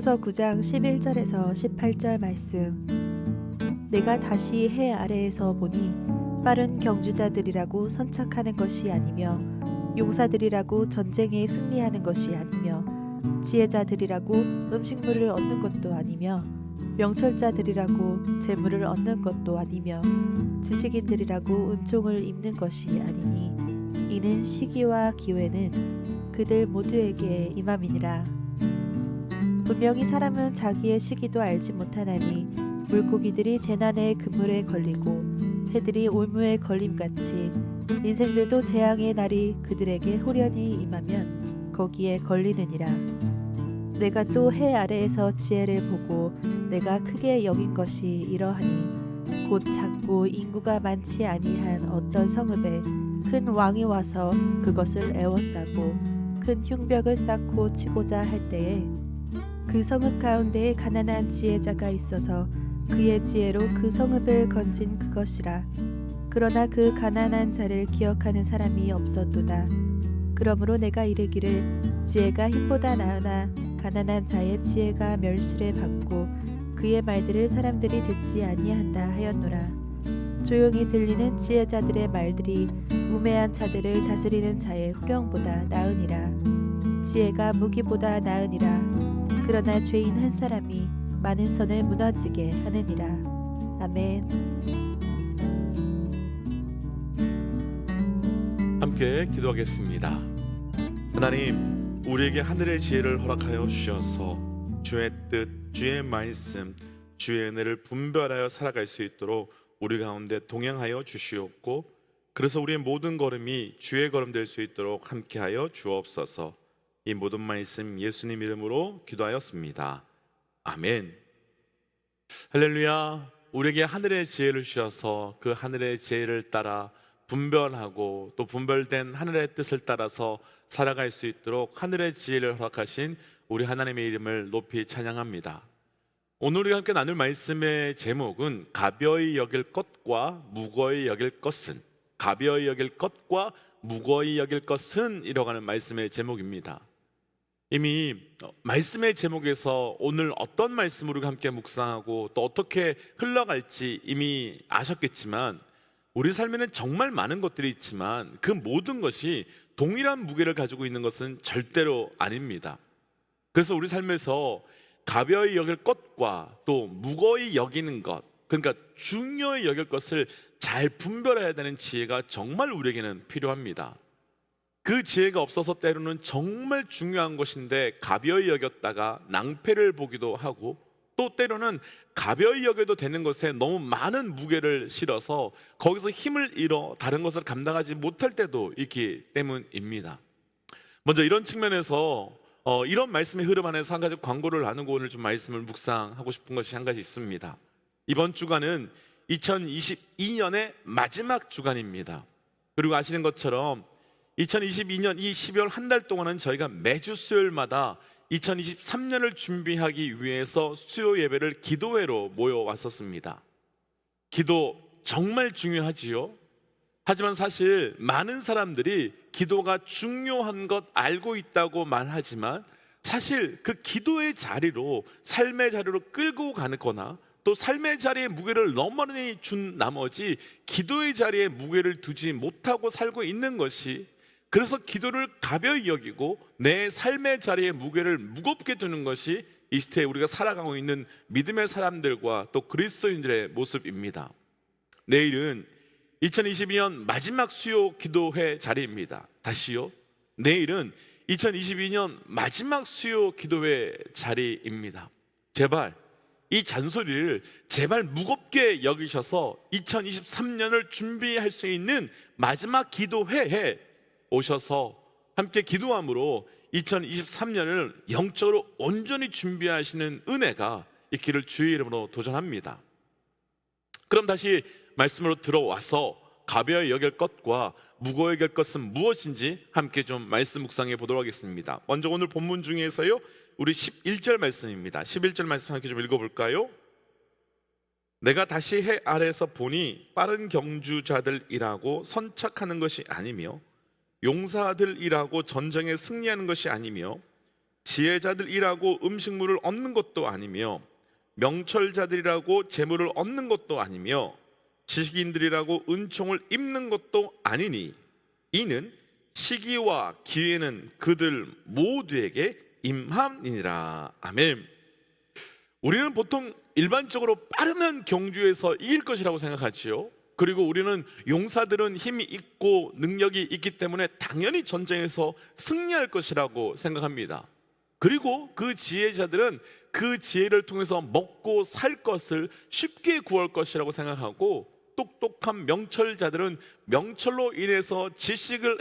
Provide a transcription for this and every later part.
에베소서 9장 11절에서 18절 말씀. 내가 다시 해 아래에서 보니 빠른 경주자들이라고 선착하는 것이 아니며 용사들이라고 전쟁에 승리하는 것이 아니며 지혜자들이라고 음식물을 얻는 것도 아니며 명철자들이라고 재물을 얻는 것도 아니며 지식인들이라고 은총을 입는 것이 아니니 이는 시기와 기회는 그들 모두에게 임함이니라. 분명히 사람은 자기의 시기도 알지 못하나니 물고기들이 재난의 그물에 걸리고 새들이 올무에 걸림같이 인생들도 재앙의 날이 그들에게 호련히 임하면 거기에 걸리느니라. 내가 또 해 아래에서 지혜를 보고 내가 크게 여긴 것이 이러하니 곧 작고 인구가 많지 아니한 어떤 성읍에 큰 왕이 와서 그것을 에워싸고 큰 흉벽을 쌓고 치고자 할 때에 그 성읍 가운데에 가난한 지혜자가 있어서 그의 지혜로 그 성읍을 건진 그것이라. 그러나 그 가난한 자를 기억하는 사람이 없었도다. 그러므로 내가 이르기를 지혜가 힘보다 나으나 가난한 자의 지혜가 멸시를 받고 그의 말들을 사람들이 듣지 아니한다 하였노라. 조용히 들리는 지혜자들의 말들이 우매한 자들을 다스리는 자의 후령보다 나으니라. 지혜가 무기보다 나으니라. 그러나 죄인 한 사람이 많은 선을 무너지게 하느니라. 아멘. 함께 기도하겠습니다. 하나님, 우리에게 하늘의 지혜를 허락하여 주셔서 주의 뜻, 주의 말씀, 주의 은혜를 분별하여 살아갈 수 있도록 우리 가운데 동행하여 주시옵고, 그래서 우리의 모든 걸음이 주의 걸음 될 수 있도록 함께하여 주옵소서. 이 모든 말씀 예수님 이름으로 기도하였습니다. 아멘. 할렐루야. 우리에게 하늘의 지혜를 주셔서 그 하늘의 지혜를 따라 분별하고 또 분별된 하늘의 뜻을 따라서 살아갈 수 있도록 하늘의 지혜를 허락하신 우리 하나님의 이름을 높이 찬양합니다. 오늘 우리가 함께 나눌 말씀의 제목은 가벼이 여길 것과 무거이 여길 것은, 가벼이 여길 것과 무거이 여길 것은 이라고 하는 말씀의 제목입니다. 이미 말씀의 제목에서 오늘 어떤 말씀으로 우리가 함께 묵상하고 또 어떻게 흘러갈지 이미 아셨겠지만, 우리 삶에는 정말 많은 것들이 있지만 그 모든 것이 동일한 무게를 가지고 있는 것은 절대로 아닙니다. 그래서 우리 삶에서 가벼이 여길 것과 또 무거이 여기는 것, 그러니까 중요히 여길 것을 잘 분별해야 되는 지혜가 정말 우리에게는 필요합니다. 그 지혜가 없어서 때로는 정말 중요한 것인데 가벼이 여겼다가 낭패를 보기도 하고, 또 때로는 가벼이 여겨도 되는 것에 너무 많은 무게를 실어서 거기서 힘을 잃어 다른 것을 감당하지 못할 때도 있기 때문입니다. 먼저 이런 측면에서 이런 말씀의 흐름 안에서 한 가지 광고를 나누고 오늘 좀 말씀을 묵상하고 싶은 것이 한 가지 있습니다. 이번 주간은 2022년의 마지막 주간입니다. 그리고 아시는 것처럼 2022년 이 12월 한 달 동안은 저희가 매주 수요일마다 2023년을 준비하기 위해서 수요 예배를 기도회로 모여왔었습니다. 기도 정말 중요하지요. 하지만 사실 많은 사람들이 기도가 중요한 것 알고 있다고 말하지만, 사실 그 기도의 자리로 삶의 자리로 끌고 가거나 또 삶의 자리에 무게를 너무 많이 준 나머지 기도의 자리에 무게를 두지 못하고 살고 있는 것이, 그래서 기도를 가벼이 여기고 내 삶의 자리에 무게를 무겁게 두는 것이 이 시대에 우리가 살아가고 있는 믿음의 사람들과 또 그리스도인들의 모습입니다. 내일은 2022년 마지막 수요 기도회 자리입니다. 다시요, 내일은 2022년 마지막 수요 기도회 자리입니다. 제발 이 잔소리를 제발 무겁게 여기셔서 2023년을 준비할 수 있는 마지막 기도회에 오셔서 함께 기도함으로 2023년을 영적으로 온전히 준비하시는 은혜가 있기를 주의 이름으로 도전합니다. 그럼 다시 말씀으로 들어와서 가벼이 여길 것과 무거이 여길 것은 무엇인지 함께 좀 말씀 묵상해 보도록 하겠습니다. 먼저 오늘 본문 중에서요, 우리 11절 말씀입니다. 11절 말씀 함께 좀 읽어볼까요? 내가 다시 해 아래에서 보니 빠른 경주자들이라고 선착하는 것이 아니며 용사들이라고 전쟁에 승리하는 것이 아니며 지혜자들이라고 음식물을 얻는 것도 아니며 명철자들이라고 재물을 얻는 것도 아니며 지식인들이라고 은총을 입는 것도 아니니 이는 시기와 기회는 그들 모두에게 임함이니라. 아멘. 우리는 보통 일반적으로 빠르면 경주에서 이길 것이라고 생각하지요. 그리고 우리는 용사들은 힘이 있고 능력이 있기 때문에 당연히 전쟁에서 승리할 것이라고 생각합니다. 그리고 그 지혜자들은 그 지혜를 통해서 먹고 살 것을 쉽게 구할 것이라고 생각하고, 똑똑한 명철자들은 명철로 인해서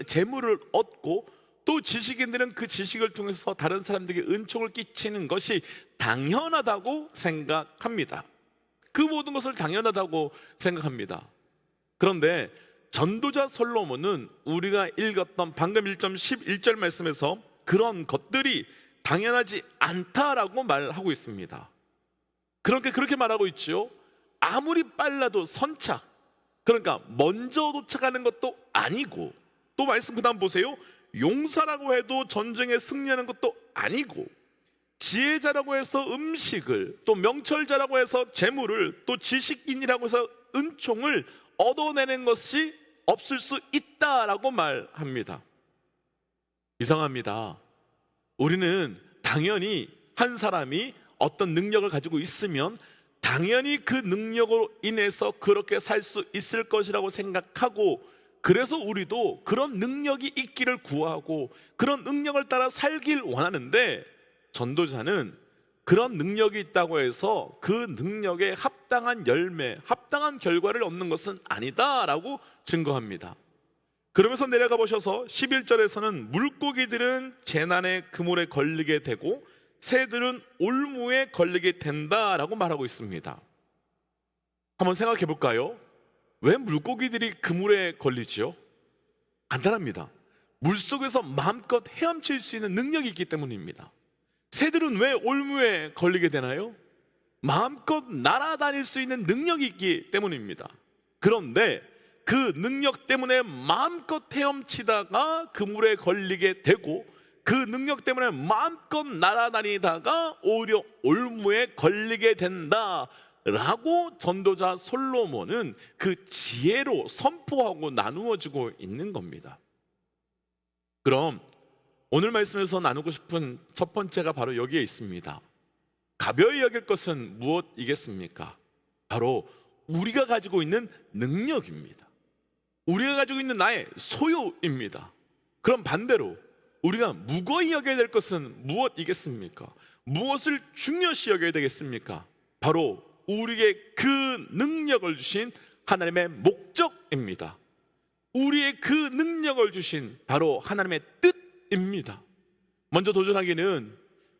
재물을 얻고, 또 지식인들은 그 지식을 통해서 다른 사람들에게 은총을 끼치는 것이 당연하다고 생각합니다. 그 모든 것을 당연하다고 생각합니다. 그런데 전도자 솔로몬은 우리가 읽었던 방금 1.11절 말씀에서 그런 것들이 당연하지 않다라고 말하고 있습니다. 그렇게 말하고 있죠. 아무리 빨라도 선착, 그러니까 먼저 도착하는 것도 아니고, 또 말씀 그 다음 보세요. 용사라고 해도 전쟁에 승리하는 것도 아니고, 지혜자라고 해서 음식을, 또 명철자라고 해서 재물을, 또 지식인이라고 해서 은총을 얻어내는 것이 없을 수 있다라고 말합니다. 이상합니다. 우리는 당연히 한 사람이 어떤 능력을 가지고 있으면 당연히 그 능력으로 인해서 그렇게 살 수 있을 것이라고 생각하고, 그래서 우리도 그런 능력이 있기를 구하고 그런 능력을 따라 살길 원하는데, 전도자는 그런 능력이 있다고 해서 그 능력에 합당한 열매, 합당한 결과를 얻는 것은 아니다라고 증거합니다. 그러면서 내려가 보셔서 11절에서는 물고기들은 재난의 그물에 걸리게 되고 새들은 올무에 걸리게 된다라고 말하고 있습니다. 한번 생각해 볼까요? 왜 물고기들이 그물에 걸리지요? 간단합니다. 물속에서 마음껏 헤엄칠 수 있는 능력이 있기 때문입니다. 새들은 왜 올무에 걸리게 되나요? 마음껏 날아다닐 수 있는 능력이 있기 때문입니다. 그런데 그 능력 때문에 마음껏 헤엄치다가 그물에 걸리게 되고, 그 능력 때문에 마음껏 날아다니다가 오히려 올무에 걸리게 된다라고 전도자 솔로몬은 그 지혜로 선포하고 나누어지고 있는 겁니다. 그럼 오늘 말씀에서 나누고 싶은 첫 번째가 바로 여기에 있습니다. 가벼이 여길 것은 무엇이겠습니까? 바로 우리가 가지고 있는 능력입니다. 우리가 가지고 있는 나의 소유입니다. 그럼 반대로 우리가 무거이 여겨야 될 것은 무엇이겠습니까? 무엇을 중요시 여겨야 되겠습니까? 바로 우리에게 그 능력을 주신 하나님의 목적입니다. 우리의 그 능력을 주신 바로 하나님의 뜻입니다. 먼저 도전하기는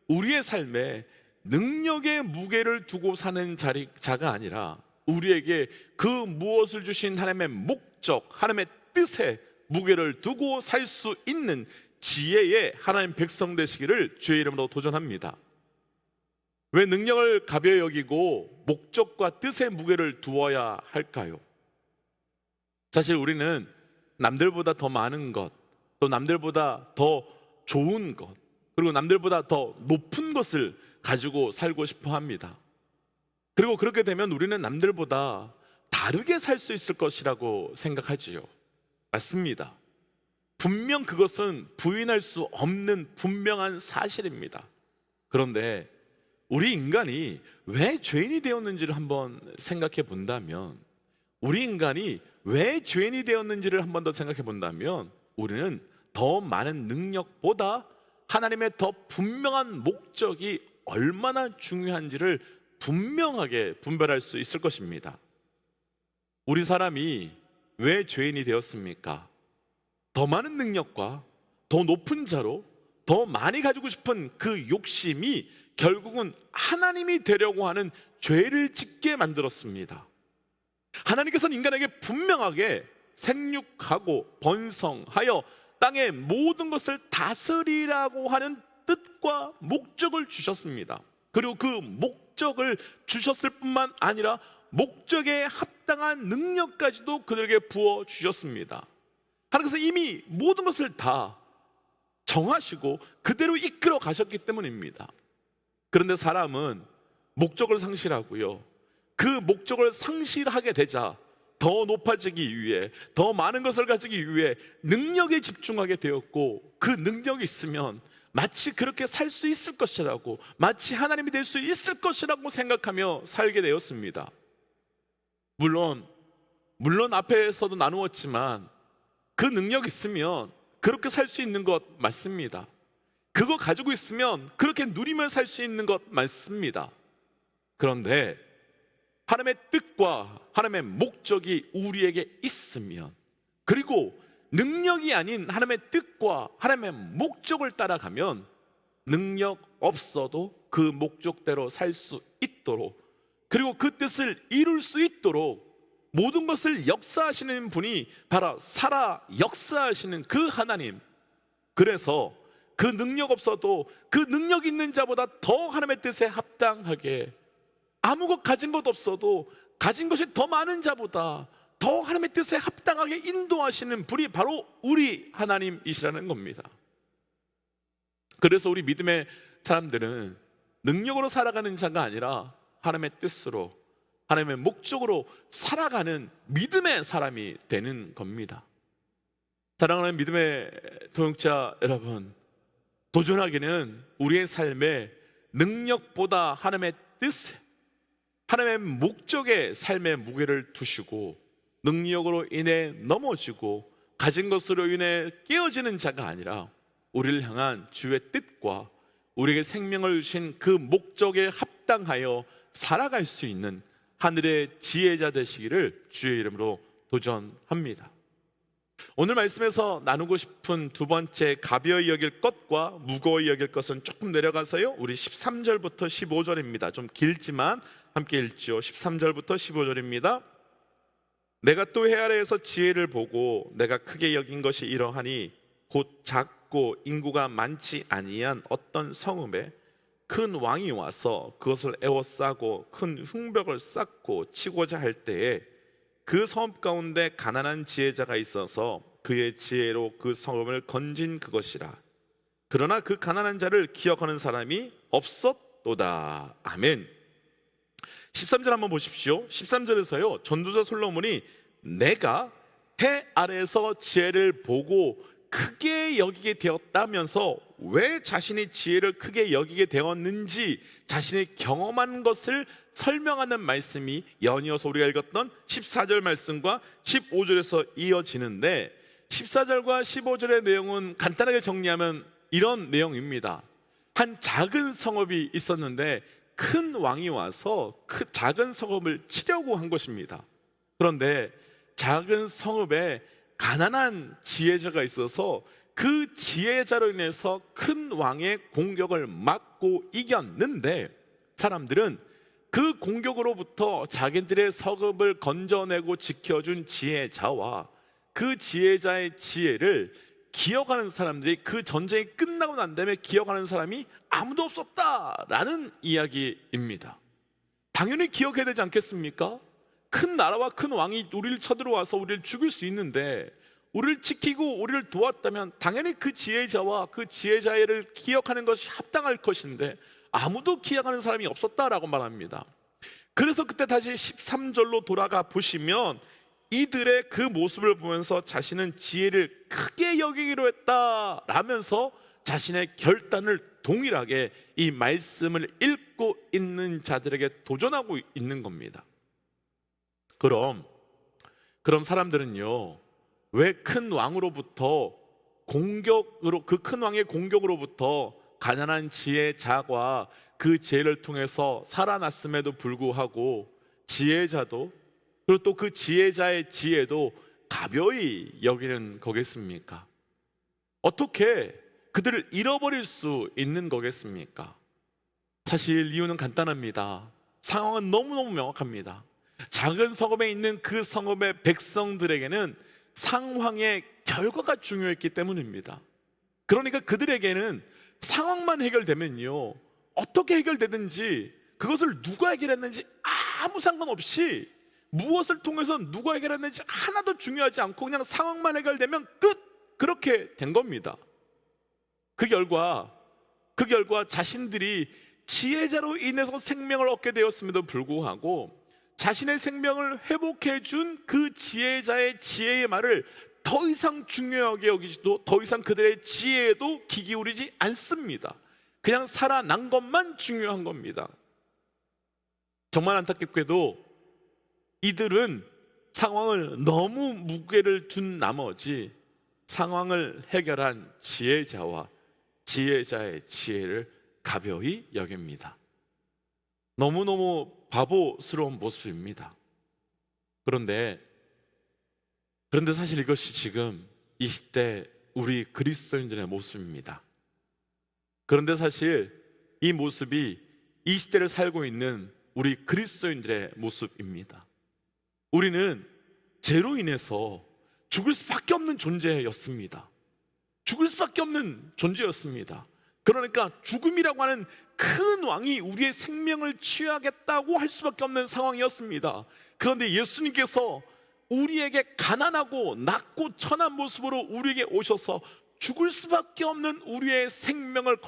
우리의 삶에 능력의 무게를 두고 사는 자가 아니라 우리에게 그 무엇을 주신 하나님의 목적, 하나님의 뜻에 무게를 두고 살 수 있는 지혜의 하나님 백성 되시기를 주의 이름으로 도전합니다. 왜 능력을 가벼이 여기고 목적과 뜻에 무게를 두어야 할까요? 사실 우리는 남들보다 더 많은 것, 또 남들보다 더 좋은 것, 그리고 남들보다 더 높은 것을 가지고 살고 싶어 합니다. 그리고 그렇게 되면 우리는 남들보다 다르게 살 수 있을 것이라고 생각하지요. 맞습니다. 분명 그것은 부인할 수 없는 분명한 사실입니다. 그런데 우리 인간이 왜 죄인이 되었는지를 한번 생각해 본다면, 우리 인간이 왜 죄인이 되었는지를 한번 더 생각해 본다면, 우리는 더 많은 능력보다 하나님의 더 분명한 목적이 얼마나 중요한지를 분명하게 분별할 수 있을 것입니다. 우리 사람이 왜 죄인이 되었습니까? 더 많은 능력과 더 높은 자로 더 많이 가지고 싶은 그 욕심이 결국은 하나님이 되려고 하는 죄를 짓게 만들었습니다. 하나님께서는 인간에게 분명하게 생육하고 번성하여 땅의 모든 것을 다스리라고 하는 뜻과 목적을 주셨습니다. 그리고 그 목적을 주셨을 뿐만 아니라 목적에 합당한 능력까지도 그들에게 부어 주셨습니다. 하나님께서 이미 모든 것을 다 정하시고 그대로 이끌어 가셨기 때문입니다. 그런데 사람은 목적을 상실하고요, 그 목적을 상실하게 되자 더 높아지기 위해, 더 많은 것을 가지기 위해 능력에 집중하게 되었고, 그 능력이 있으면 마치 그렇게 살 수 있을 것이라고, 마치 하나님이 될 수 있을 것이라고 생각하며 살게 되었습니다. 물론 앞에서도 나누었지만 그 능력이 있으면 그렇게 살 수 있는 것 맞습니다. 그거 가지고 있으면 그렇게 누리며 살 수 있는 것 맞습니다. 그런데 하나님의 뜻과 하나님의 목적이 우리에게 있으면, 그리고 능력이 아닌 하나님의 뜻과 하나님의 목적을 따라가면 능력 없어도 그 목적대로 살 수 있도록, 그리고 그 뜻을 이룰 수 있도록 모든 것을 역사하시는 분이 바로 살아 역사하시는 그 하나님. 그래서 그 능력 없어도 그 능력 있는 자보다 더 하나님의 뜻에 합당하게, 아무것 가진 것 없어도 가진 것이 더 많은 자보다 더 하나님의 뜻에 합당하게 인도하시는 분이 바로 우리 하나님이시라는 겁니다. 그래서 우리 믿음의 사람들은 능력으로 살아가는 자가 아니라 하나님의 뜻으로, 하나님의 목적으로 살아가는 믿음의 사람이 되는 겁니다. 사랑하는 믿음의 동역자 여러분, 도전하기는 우리의 삶에 능력보다 하나님의 뜻에, 하나님의 목적에 삶의 무게를 두시고, 능력으로 인해 넘어지고 가진 것으로 인해 깨어지는 자가 아니라 우리를 향한 주의 뜻과 우리에게 생명을 주신 그 목적에 합당하여 살아갈 수 있는 하늘의 지혜자 되시기를 주의 이름으로 도전합니다. 오늘 말씀에서 나누고 싶은 두 번째, 가벼이 여길 것과 무거워이 여길 것은 조금 내려가서요, 우리 13절부터 15절입니다. 좀 길지만 함께 읽죠. 13절부터 15절입니다. 내가 또 해 아래에서 지혜를 보고 내가 크게 여긴 것이 이러하니, 곧 작고 인구가 많지 아니한 어떤 성읍에 큰 왕이 와서 그것을 에워싸고 큰 흉벽을 쌓고 치고자 할 때에 그 성읍 가운데 가난한 지혜자가 있어서 그의 지혜로 그 성읍을 건진 그것이라. 그러나 그 가난한 자를 기억하는 사람이 없었도다. 아멘. 13절 한번 보십시오. 13절에서요, 전도자 솔로몬이 내가 해 아래에서 지혜를 보고 크게 여기게 되었다면서 왜 자신이 지혜를 크게 여기게 되었는지 자신이 경험한 것을 설명하는 말씀이 연이어서 우리가 읽었던 14절 말씀과 15절에서 이어지는데, 14절과 15절의 내용은 간단하게 정리하면 이런 내용입니다. 한 작은 성읍이 있었는데 큰 왕이 와서 그 작은 성읍을 치려고 한 것입니다. 그런데 작은 성읍에 가난한 지혜자가 있어서 그 지혜자로 인해서 큰 왕의 공격을 막고 이겼는데, 사람들은 그 공격으로부터 자기들의 성읍을 건져내고 지켜준 지혜자와 그 지혜자의 지혜를 기억하는 사람들이, 그 전쟁이 끝나고 난 다음에 기억하는 사람이 아무도 없었다라는 이야기입니다. 당연히 기억해야 되지 않겠습니까? 큰 나라와 큰 왕이 우리를 쳐들어와서 우리를 죽일 수 있는데, 우리를 지키고 우리를 도왔다면 당연히 그 지혜자와 그 지혜자를 기억하는 것이 합당할 것인데 아무도 기억하는 사람이 없었다라고 말합니다. 그래서 그때 다시 13절로 돌아가 보시면 이들의 그 모습을 보면서 자신은 지혜를 크게 여기기로 했다라면서 자신의 결단을 동일하게 이 말씀을 읽고 있는 자들에게 도전하고 있는 겁니다. 그럼 사람들은요, 왜 큰 왕으로부터 공격으로, 그 큰 왕의 공격으로부터 가난한 지혜자와 그 지혜를 통해서 살아났음에도 불구하고 지혜자도, 그리고 또 그 지혜자의 지혜도 가벼이 여기는 거겠습니까? 어떻게 그들을 잃어버릴 수 있는 거겠습니까? 사실 이유는 간단합니다. 상황은 너무너무 명확합니다. 작은 성읍에 있는 그 성읍의 백성들에게는 상황의 결과가 중요했기 때문입니다. 그러니까 그들에게는 상황만 해결되면요, 어떻게 해결되든지 그것을 누가 해결했는지 아무 상관없이, 무엇을 통해서 누가 해결했는지 하나도 중요하지 않고 그냥 상황만 해결되면 끝! 그렇게 된 겁니다. 그 결과 자신들이 지혜자로 인해서 생명을 얻게 되었음에도 불구하고 자신의 생명을 회복해 준 그 지혜자의 지혜의 말을 더 이상 중요하게 여기지도, 더 이상 그들의 지혜에도 귀 기울이지 않습니다. 그냥 살아난 것만 중요한 겁니다. 정말 안타깝게도 이들은 상황을 너무 무게를 둔 나머지 상황을 해결한 지혜자와 지혜자의 지혜를 가벼이 여깁니다. 너무너무 바보스러운 모습입니다. 그런데 사실 이것이 지금 이 시대 우리 그리스도인들의 모습입니다. 그런데 사실 이 모습이 이 시대를 살고 있는 우리 그리스도인들의 모습입니다. 우리는 죄로 인해서 죽을 수밖에 없는 존재였습니다. 죽을 수밖에 없는 존재였습니다. 그러니까 죽음이라고 하는 큰 왕이 우리의 생명을 취하겠다고 할 수밖에 없는 상황이었습니다. 그런데 예수님께서 우리에게 가난하고 낮고 천한 모습으로 우리에게 오셔서 죽을 수밖에 없는 우리의 생명을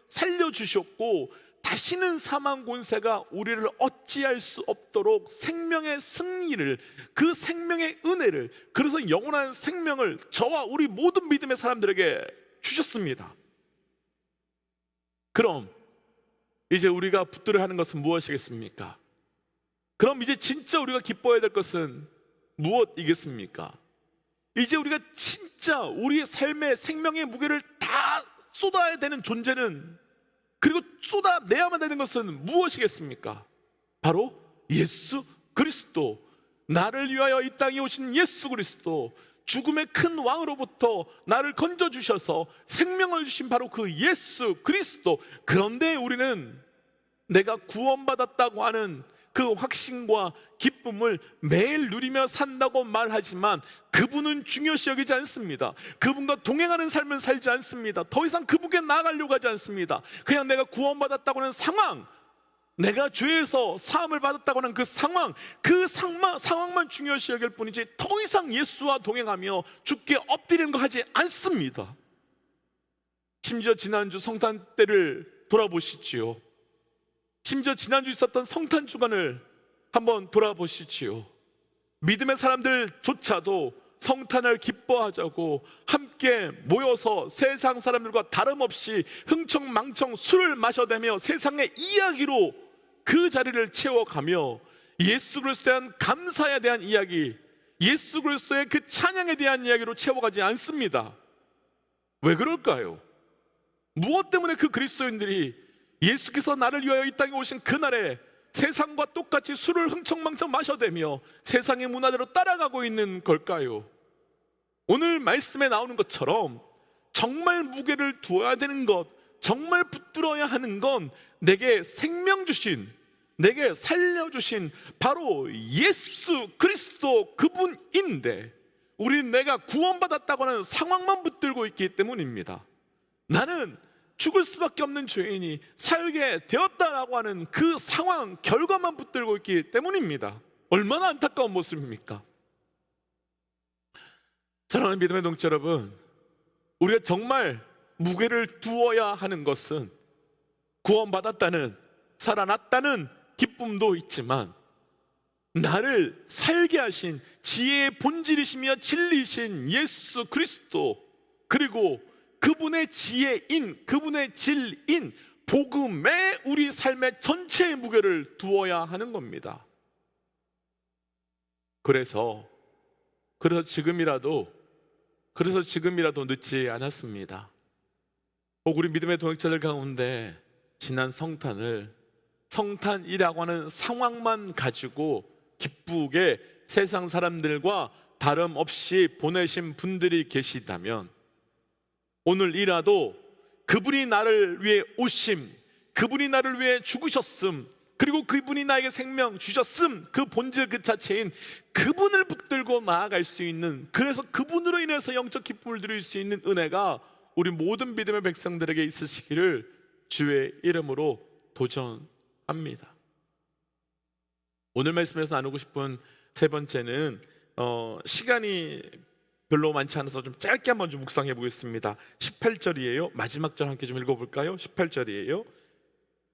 살려주셨고, 다시는 사망 권세가 우리를 어찌할 수 없도록 생명의 승리를, 그 생명의 은혜를, 그래서 영원한 생명을 저와 우리 모든 믿음의 사람들에게 주셨습니다. 그럼 이제 우리가 붙들어야 하는 것은 무엇이겠습니까? 그럼 이제 진짜 우리가 기뻐해야 될 것은 무엇이겠습니까? 이제 우리가 진짜 우리의 삶의 생명의 무게를 다 쏟아야 되는 존재는, 그리고 쏟아내야만 되는 것은 무엇이겠습니까? 바로 예수 그리스도, 나를 위하여 이 땅에 오신 예수 그리스도, 죽음의 큰 왕으로부터 나를 건져주셔서 생명을 주신 바로 그 예수 그리스도. 그런데 우리는 내가 구원받았다고 하는 그 확신과 기쁨을 매일 누리며 산다고 말하지만 그분은 중요시 여기지 않습니다. 그분과 동행하는 삶을 살지 않습니다. 더 이상 그분께 나아가려고 하지 않습니다. 그냥 내가 구원받았다고 하는 상황, 내가 죄에서 사함을 받았다고 하는 그 상황만 중요시 여길 뿐이지 더 이상 예수와 동행하며 주께 엎드리는 거 하지 않습니다. 심지어 지난주 성탄 때를 돌아보시지요. 심지어 지난주 있었던 성탄 주간을 한번 돌아보시지요. 믿음의 사람들조차도 성탄을 기뻐하자고 함께 모여서 세상 사람들과 다름없이 흥청망청 술을 마셔대며 세상의 이야기로 그 자리를 채워가며 예수 그리스도에 대한 감사에 대한 이야기, 예수 그리스도의 그 찬양에 대한 이야기로 채워가지 않습니다. 왜 그럴까요? 무엇 때문에 그 그리스도인들이 예수께서 나를 위하여 이 땅에 오신 그날에 세상과 똑같이 술을 흥청망청 마셔대며 세상의 문화대로 따라가고 있는 걸까요? 오늘 말씀에 나오는 것처럼 정말 무게를 두어야 되는 것, 정말 붙들어야 하는 건 내게 생명 주신, 내게 살려주신 바로 예수 그리스도 그분인데, 우리는 내가 구원받았다고 하는 상황만 붙들고 있기 때문입니다. 나는 죽을 수밖에 없는 죄인이 살게 되었다라고 하는 그 상황, 결과만 붙들고 있기 때문입니다. 얼마나 안타까운 모습입니까? 사랑하는 믿음의 동지 여러분, 우리가 정말 무게를 두어야 하는 것은 구원받았다는, 살아났다는 기쁨도 있지만 나를 살게 하신 지혜의 본질이시며 진리이신 예수 그리스도, 그리고 그분의 지혜인, 그분의 진리인 복음에 우리 삶의 전체의 무게를 두어야 하는 겁니다. 그래서 지금이라도 늦지 않았습니다. 우리 믿음의 동역자들 가운데 지난 성탄이라고 하는 상황만 가지고 기쁘게 세상 사람들과 다름없이 보내신 분들이 계시다면, 오늘이라도 그분이 나를 위해 오심, 그분이 나를 위해 죽으셨음, 그리고 그분이 나에게 생명 주셨음, 그 본질 그 자체인 그분을 붙들고 나아갈 수 있는, 그래서 그분으로 인해서 영적 기쁨을 누릴 수 있는 은혜가 우리 모든 믿음의 백성들에게 있으시기를 주의 이름으로 도전합니다. 오늘 말씀에서 나누고 싶은 세 번째는 시간이 별로 많지 않아서 좀 짧게 한번 좀 묵상해 보겠습니다. 18절이에요. 마지막 절 함께 좀 읽어볼까요? 18절이에요.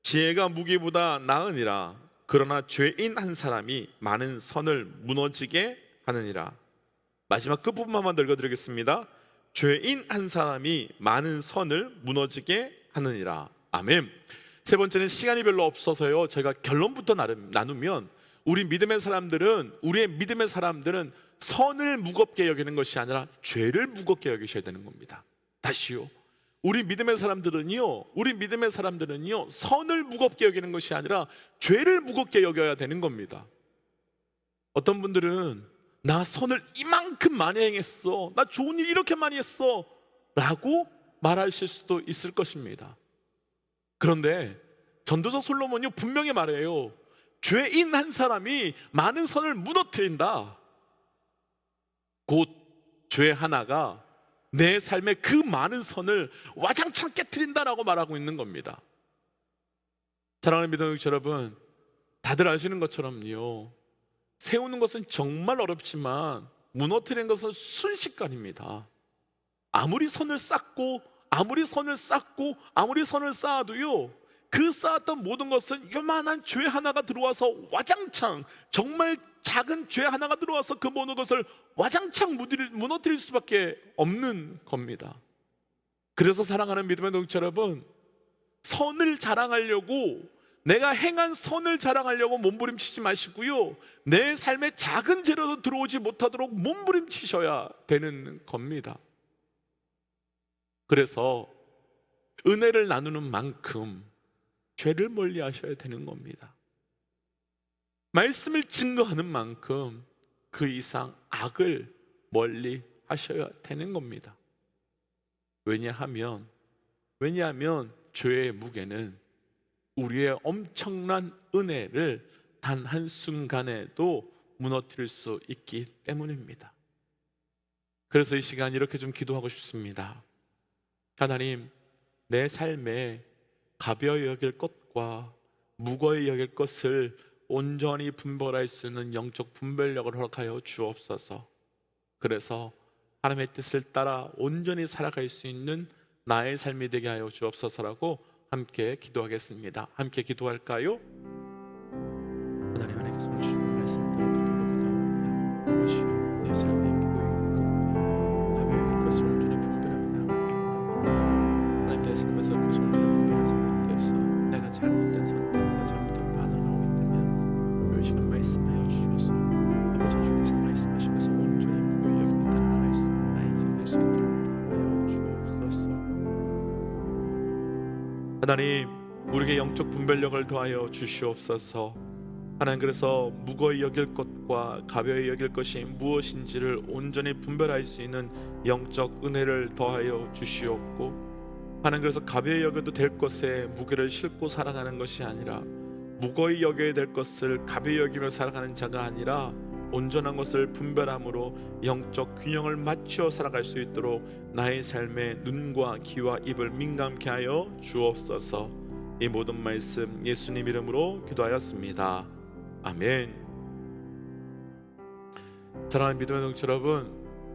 지혜가 무기보다 나으니라. 그러나 죄인 한 사람이 많은 선을 무너지게 하느니라. 마지막 끝부분만 더 읽어드리겠습니다. 죄인 한 사람이 많은 선을 무너지게 하느니라. 아멘. 세 번째는 시간이 별로 없어서요, 제가 결론부터 나누면 우리의 믿음의 사람들은 선을 무겁게 여기는 것이 아니라 죄를 무겁게 여기셔야 되는 겁니다. 다시요, 우리 믿음의 사람들은요 선을 무겁게 여기는 것이 아니라 죄를 무겁게 여겨야 되는 겁니다. 어떤 분들은 나 선을 이만큼 많이 행했어, 나 좋은 일 이렇게 많이 했어 라고 말하실 수도 있을 것입니다. 그런데 전도서 솔로몬이 분명히 말해요. 죄인 한 사람이 많은 선을 무너뜨린다. 곧 죄 하나가 내 삶의 그 많은 선을 와장창 깨트린다라고 말하고 있는 겁니다. 사랑하는 믿음의 여러분, 다들 아시는 것처럼요, 세우는 것은 정말 어렵지만 무너뜨리는 것은 순식간입니다. 아무리 선을 쌓고 아무리 선을 쌓아도요, 그 쌓았던 모든 것은 요만한 죄 하나가 들어와서 와장창, 정말 작은 죄 하나가 들어와서 그 모든 것을 와장창 무너뜨릴 수밖에 없는 겁니다. 그래서 사랑하는 믿음의 동지 여러분, 선을 자랑하려고, 내가 행한 선을 자랑하려고 몸부림치지 마시고요, 내 삶에 작은 죄라도 들어오지 못하도록 몸부림치셔야 되는 겁니다. 그래서 은혜를 나누는 만큼 죄를 멀리 하셔야 되는 겁니다. 말씀을 증거하는 만큼 그 이상 악을 멀리 하셔야 되는 겁니다. 왜냐하면 죄의 무게는 우리의 엄청난 은혜를 단 한순간에도 무너뜨릴 수 있기 때문입니다. 그래서 이 시간 이렇게 좀 기도하고 싶습니다. 하나님, 내 삶에 가벼이 여길 것과 무거이 여길 것을 온전히 분별할 수 있는 영적 분별력을 허락하여 주옵소서. 그래서 하나님의 뜻을 따라 온전히 살아갈 수 있는 나의 삶이 되게 하여 주옵소서라고 함께 기도하겠습니다. 함께 기도할까요? 하나님 안에 계신 주님 말씀 기도합니다. 아버지여, 내 삶에 무거이 여길 것과 가벼이 여길 것을 온전히 분별하며 나아가길 원합니다. 하나님, 내 삶에서 그것을 온전히 분별하지 못해서 내가 잘못된 선택과 잘못된 반응을 하고 있다면 이 시간 말씀하여 주셔서 아버지 주께서 말씀하시면서 온전히 무거이 여기며 따라나갈 수 있는 나의 인생 될 수 있도록 하여 주옵소서. 하나님, 우리에게 영적 분별력을 더하여 주시옵소서. 하나님, 그래서 무거이 여길 것과 가벼이 여길 것이 무엇인지를 온전히 분별할 수 있는 영적 은혜를 더하여 주시옵고, 하나님, 그래서 가벼이 여겨도 될 것에 무게를 싣고 살아가는 것이 아니라 무거이 여겨야 될 것을 가벼이 여기며 살아가는 자가 아니라 온전한 것을 분별함으로 영적 균형을 맞추어 살아갈 수 있도록 나의 삶에 눈과 귀와 입을 민감케 하여 주옵소서. 이 모든 말씀 예수님 이름으로 기도하였습니다. 아멘. 사랑하는 믿음의 동지 여러분,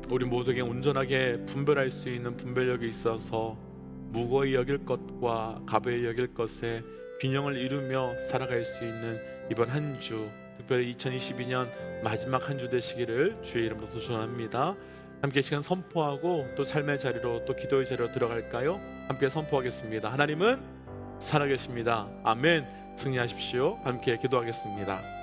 우리 모두에게 온전하게 분별할 수 있는 분별력이 있어서 무거이 여길 것과 가벼이 여길 것에 균형을 이루며 살아갈 수 있는 이번 한 주, 특별히 2022년 마지막 한 주 되시기를 주의 이름으로 도전합니다. 함께 시간 선포하고 또 삶의 자리로, 또 기도의 자리로 들어갈까요? 함께 선포하겠습니다. 하나님은 살아계십니다. 아멘. 승리하십시오. 함께 기도하겠습니다.